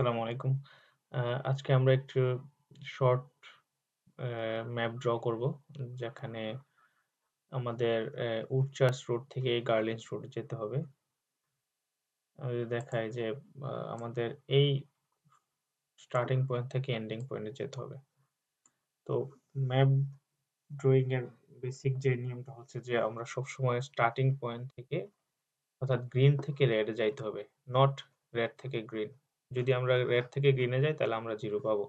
আসসালামু আলাইকুম। আ আজকে আমরা একটু শর্ট ম্যাপ ড্র করব। যেখানে আমাদের উডচার্চ রোড থেকে গার্লেন্স রোড যেতে হবে। আমি যদি দেখাই যে আমাদের এই স্টার্টিং পয়েন্ট থেকে এন্ডিং পয়েন্টে যেতে হবে। তো ম্যাপ ড্রয়িং এর বেসিক যে নিয়মটা হচ্ছে যে আমরা সবসময় স্টার্টিং পয়েন্ট থেকে অর্থাৎ গ্রিন থেকে রেড এ যাইতে হবে। নট রেড থেকে গ্রিন। যদি আমরা রেড থেকে গ্রিন এ যাই তাহলে আমরা 0 পাবো।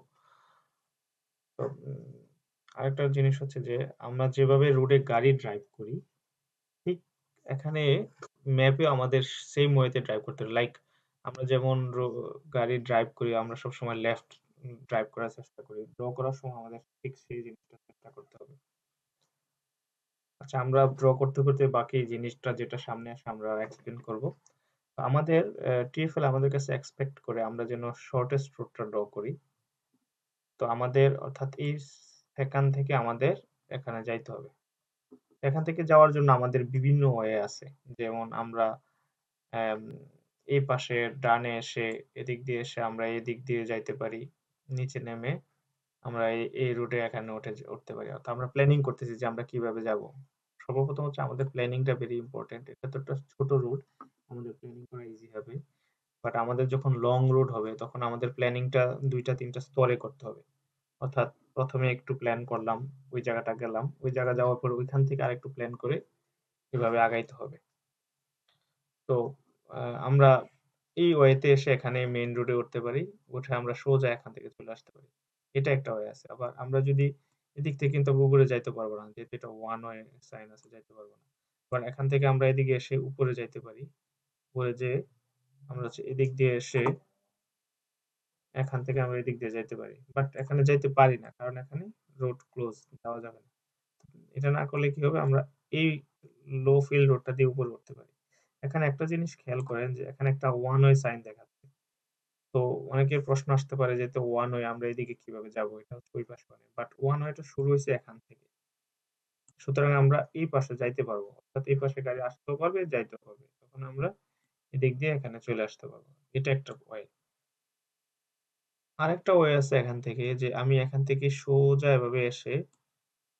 তো আরেকটা জিনিস হচ্ছে যে আমরা যেভাবে রোডে গাড়ি ড্রাইভ করি, ঠিক এখানে ম্যাপেও আমাদের সেম ওয়েতে ড্রাইভ করতে হবে। লাইক আমরা যেমন গাড়ি ড্রাইভ করি, আমরা সবসময় লেফট ড্রাইভ করার চেষ্টা করি। ড্র করার সময় আমাদের ঠিক সেই জিনিসটা চেষ্টা করতে হবে। আচ্ছা, আমরা ড্র করতে, করতে বাকি জিনিসটা যেটা সামনে আসে আমরা এক্সপ্লেইন করব। তো আমাদের TFL আমাদের কাছে এক্সপেক্ট করে আমরা যেন শর্টেস্ট রুটটা ড্র করি। তো আমাদের অর্থাৎ এখান থেকে আমাদের এখানে যাইতে হবে। এখান থেকে যাওয়ার জন্য আমাদের বিভিন্ন ওয়ে আছে। যেমন আমরা অ্যাম এই পাশে ডানে এসে এদিক দিয়ে এসে আমরা এদিক দিয়ে যাইতে পারি। নিচে নেমে আমরা এই রুটে এখানে উঠতে পারি। অর্থাৎ আমরা প্ল্যানিং করতেছি যে আমরা কিভাবে যাবো। সর্বপ্রথম হচ্ছে আমাদের প্ল্যানিংটা ভেরি ইম্পোর্টেন্ট। এটা তো একটা ছোট রুট। আমাদের প্ল্যানিং করা ইজি হবে। বাট আমাদের যখন লং রুট হবে তখন আমাদের প্ল্যানিংটা ২ টা ৩ টা স্তরে করতে হবে। অর্থাৎ ১ম এ একটু প্ল্যান করলাম, ওই জায়গাটা গেলাম। ওই জায়গা যাওয়ার পর ওইখান থেকে আরেকটু প্ল্যান করে এভাবে আগাইতে হবে। তো আ আমরা এই ওয়েতে এসে এখানে মেইন রোডে উঠতে পারি। উঠে আমরা সোজা এখান থেকে চলে আসতে পারি। এটা একটা ওয়ে আছে। আবার আমরা যদি এদিক থেকে কিন্তু উপরে যাইতে পারবো না। যেহেতু এটা ওয়ান ওয়ে সাইন আছে, যাইতে পারবো না। আবার এখান থেকে আমরা এদিকে এসে উপরে যাইতে পারি। উপরে যেয়ে আমরা হচ্ছে এদিক দিয়ে এসে এখান থেকে আমরা এদিক দিয়ে যাইতে পারি। বাট এখানে যাইতে পারি না। কারণ এখানে রোড ক্লোজ, যাওয়া যাবে না। এটা না করলে কি হবে? আমরা এই লো ফিল রোডটা দিয়ে উপরে উঠতে পারি। এখানে একটা জিনিস খেয়াল করেন যে এখানে একটা ওয়ান ওয়ে সাইন দেখাচ্ছে। তো অনেকের প্রশ্ন আসতে পারে যে, তো ওয়ান ওয়ে আমরা এদিকে কিভাবে যাবো? এটা হচ্ছে ওই পাশ মানে। বাট ওয়ান ওয়েটা শুরু হইছে এখান থেকে। সুতরাং আমরা এই পাশে যাইতে পারবো। অর্থাৎ এই পাশে গাড়ি আসতেও পারবে, যাইতেও পারবে। তখন আমরা এদিক দিয়ে এখানে চলে আসতে পারবো। এটা একটা ওয়ে। আরেকটা ওয়ে আছে এখান থেকে যে আমি এখান থেকে সোজা এভাবে এসে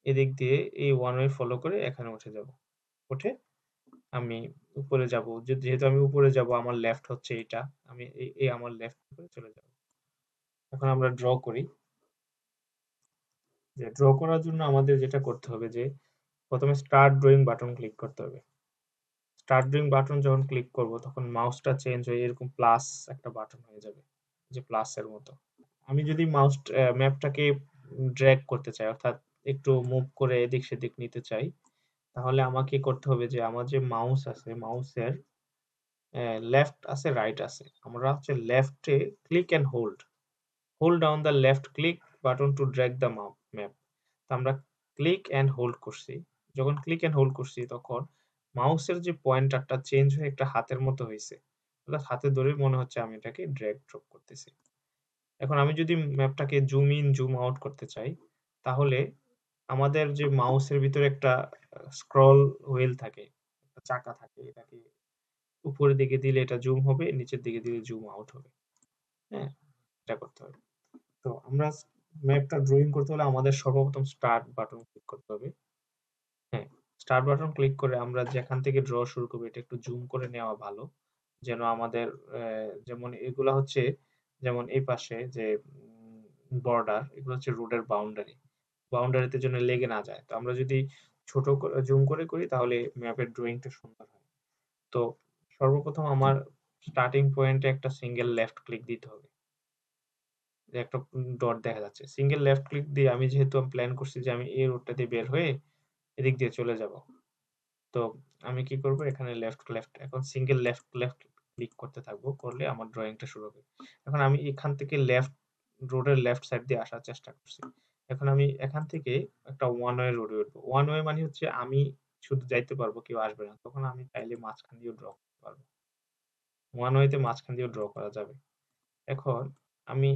এদিক দিয়ে এই ওয়ান ওয়ে ফলো করে এখানে উঠে যাবো। উঠে আমি উপরে যাবো। যেহেতু আমি উপরে যাবো আমার লেফট হচ্ছে এইটা। আমি এই আমার লেফট করে চলে যাবো। এখন আমরা ড্র করি। যে ড্র করার জন্য আমাদের যেটা করতে হবে যে ১ম এ স্টার্ট ড্রইং বাটন ক্লিক করতে হবে। স্টার্ট ড্রইং বাটন যখন ক্লিক করব তখন মাউসটা চেঞ্জ হয়ে এরকম প্লাস একটা বাটন হয়ে যাবে। যে প্লাসের মতো। আমি যদি মাউস ম্যাপটাকে ড্রাগ করতে চাই অর্থাৎ একটু মুভ করে এদিক সেদিক নিতে চাই, তাহলে আমাকে করতে হবে যে আমার যে মাউস আছে মাউসের লেফট আছে, রাইট আছে। আমরা হচ্ছে লেফটে click and hold. Hold down the left click button to drag the map. তো আমরা ক্লিক অ্যান্ড হোল্ড করছি। যখন ক্লিক অ্যান্ড হোল্ড করছি তখন মাউসের যে পয়েন্টারটা চেঞ্জ হয়ে একটা হাতের মতো হইছে। অর্থাৎ হাতে ধরে মনে হচ্ছে আমি এটাকে ড্রাগ ড্রপ করতেছি। এখন আমি যদি ম্যাপটাকে জুম ইন, জুম আউট করতে চাই, তাহলে আমাদের যে মাউসের ভিতরে একটা স্ক্রল হুইল থাকে, একটা চাকা থাকে। এটাকে উপরের দিকে দিলে এটা জুম হবে, নিচের দিকে দিলে জুম আউট হবে। হ্যাঁ? এটা করতে হবে। তো আমরা ম্যাপটা ড্রইং করতে হলে আমাদের সর্বপ্রথম স্টার্ট বাটন ক্লিক করতে হবে। হ্যাঁ, স্টার্ট বাটন ক্লিক করে আমরা যেখান থেকে ড্র শুরু করব এটা একটু জুম করে নেওয়া ভালো। যেন আমাদের যেমন এগুলা হচ্ছে যেমন এই পাশে যে বর্ডার এগুলো হচ্ছে রোডের বাউন্ডারি। বাউন্ডারিতে যেন লেগে না যায়। তো আমরা যদি ছোট জুম করে করি তাহলে ম্যাপের ড্রইংটা সুন্দর হয়। তো সর্বপ্রথম আমার স্টার্টিং পয়েন্টে একটা সিঙ্গেল লেফট ক্লিক দিতে হবে। যে একটা ডট দেখা যাচ্ছে। সিঙ্গেল লেফট ক্লিক দিয়ে আমি যেহেতু প্ল্যান করছি যে আমি এই রোডটা দিয়ে বের হয়ে এদিক দিয়ে চলে যাব। তো আমি কি করব এখানে লেফট এখন সিঙ্গেল লেফট ক্লিক করতে থাকবো। করলে আমার ড্রইংটা শুরু হবে। এখন আমি এখান থেকে রোডের লেফট সাইড দিয়ে আসার চেষ্টা করছি। এখন আমি এখান থেকে একটা ওয়ান ওয়ে রোডে উঠবো। ওয়ান ওয়ে মানে হচ্ছে আমি শুধু যাইতে পারবো, কেউ আসবে না। তখন আমি চাইলে মাঝখান দিয়েও ড্র করতে পারবো। ওয়ান ওয়েতে মাঝখান দিয়েও ড্র করা যাবে। এখন আমি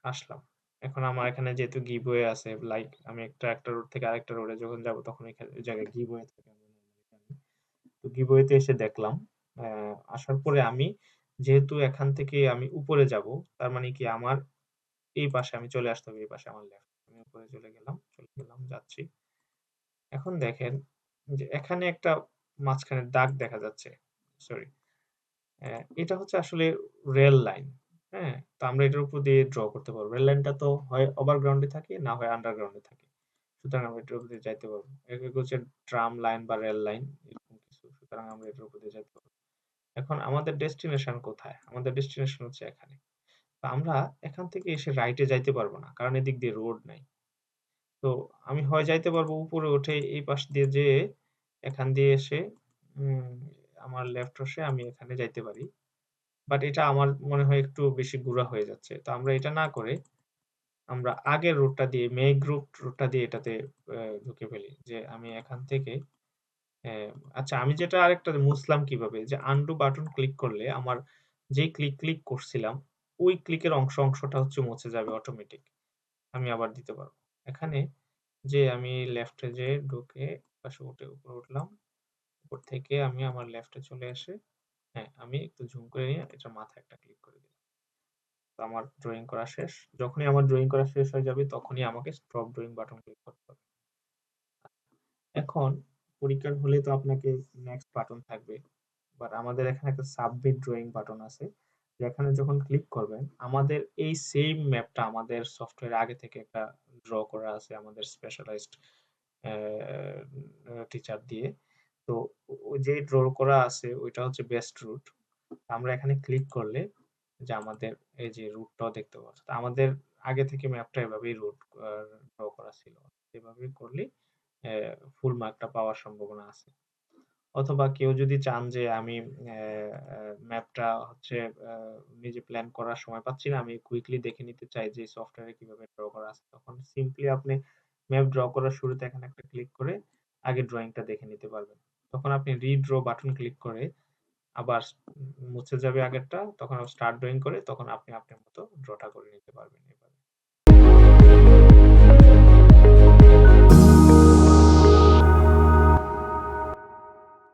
আসলাম। এখন আমার এখানে যেহেতু গিভওয়ে আছে লাইক আমি একটা রোড থেকে আরেকটা রোডে যখন যাবো তখন ওই জায়গায় গিভওয়ে থাকে। তো গিভওয়েতে এসে দেখলাম। আসার পরে আমি যেহেতু এখান থেকে আমি উপরে যাব, তার মানে কি আমার এই পাশে আমি চলে আসতে হবে, এই পাশে আমার লেফট। আমি উপরে চলে গেলাম, যাচ্ছি। এখন দেখেন যে এখানে একটা মাঝখানে দাগ দেখা যাচ্ছে। সরি। এটা হচ্ছে আসলে রেল লাইন। হ্যাঁ? তো আমরা এটার উপর দিয়ে ড্র করতে পারবো। রেল লাইনটা তো হয় ওভারগ্রাউন্ড এ থাকে, না হয় আন্ডারগ্রাউন্ড এ থাকে। সুতরাং আমরা এটার উপর দিয়ে যাইতে পারবো। এগুলো হচ্ছে ট্রাম লাইন বা রেল লাইন এরকম কিছু। সুতরাং আমরা এটার উপর দিয়ে যাইতে পারবো। এখন আমাদের ডেস্টিনেশন কোথায়? আমাদের ডেস্টিনেশন হচ্ছে এখানে। তো আমরা এখান থেকে এসে রাইট এ যাইতে পারবো না। কারণ এদিক দিয়ে রোড নাই। তো আমি হয় যাইতে পারবো উপরে উঠে এই পাশ দিয়ে যেয়ে এখান দিয়ে এসে উম আমার লেফট রসে আমি এখানে যাইতে পারি। বাট এটা আমার মনে হয় একটু বেশি ঘোরা হয়ে যাচ্ছে। তো আমরা এটা না করে আমরা আগের রুটটা দিয়ে রুটটা দিয়ে এটাতে ঢুকে ফেলি। যে আমি এখান থেকে আচ্ছা আমি যেটা আরেকটা মুছলাম কিভাবে? যে আনডু বাটন ক্লিক করলে আমার যেই ক্লিক করছিলাম, ওই ক্লিকের অংশটা হচ্ছে মুছে যাবে অটোমেটিক। আমি আবার দিতে পারব। এখানে যে আমি লেফট এ যেয়ে ঢুকে পাশে উপরে উঠলাম। উপর থেকে আমি আমার লেফট এ চলে এসে হ্যাঁ, আমি একটু জুম করে নিয়ে এটার মাথায় একটা ক্লিক করে দিলাম। তো আমার ড্রইং করা শেষ। যখনই আমার ড্রইং করা শেষ হয়ে যাবে তখনই আমাকে স্টপ ড্রইং বাটন ক্লিক করতে হবে। এখন পরীক্ষার হলে তো আপনাকে নেক্সট বাটন থাকবে। বাট আমাদের এখানে একটা সাবমিট ড্রইং বাটন আছে। যেখানে যখন ক্লিক করবেন আমাদের এই সেইম ম্যাপটা আমাদের সফটওয়্যারে আগে থেকে একটা ড্র করা আছে আমাদের স্পেশালাইজড টিচার দিয়ে। তো ওই যে ড্র করা আছে ওইটা হচ্ছে বেস্ট রুট। আমরা এখানে ক্লিক করলে যে আমাদের এই যে রুটটাও দেখতে পাচ্ছি। তো আমাদের আগে থেকে ম্যাপটা এভাবেই রুট ড্র করা ছিল। এভাবে করলেই ফুল মার্কটা পাওয়ার সম্ভাবনা আছে। অথবা কেউ যদি চান যে আমি অ্যা অ্যা ম্যাপটা হচ্ছে নিজে প্ল্যান করার সময় পাচ্ছি না, আমি কুইকলি দেখে নিতে চাই যে সফটওয়্যারে কিভাবে ড্র করা আছে। তখন সিম্পলি আপনি ম্যাপ ড্র করার শুরুতে এখানে একটা ক্লিক করে আগে ড্রইংটা দেখে নিতে পারবেন। তখন আপনি রিড্র বাটন ক্লিক করে আবার মুছে যাবে আগেরটা। তখন আবার স্টার্ট ড্রইং করে তখন আপনি আপনার মতো ড্রটা করে নিতে পারবেন এভাবে।